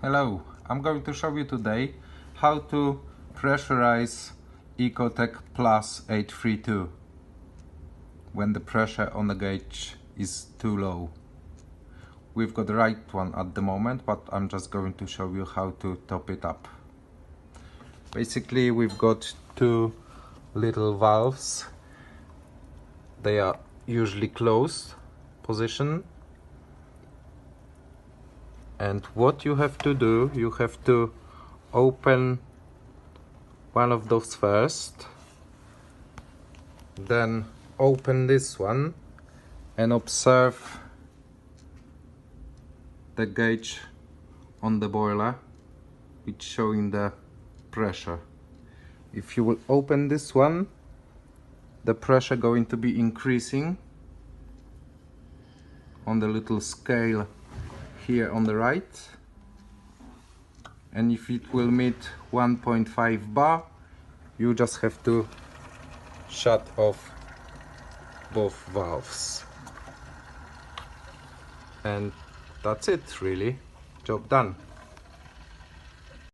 Hello, I'm going to show you today how to pressurize Ecotec Plus 832 when the pressure on the gauge is too low. We've got the right one at the moment, but I'm just going to show you how to top it up. Basically, we've got two little valves. They are usually closed position. And what you have to do, you have to open one of those first, then open this one and observe the gauge on the boiler, which showing the pressure. If you will open this one, the pressure going to be increasing on the little scale here on the right, and if it will meet 1.5 bar, you just have to shut off both valves, and that's it really, job done.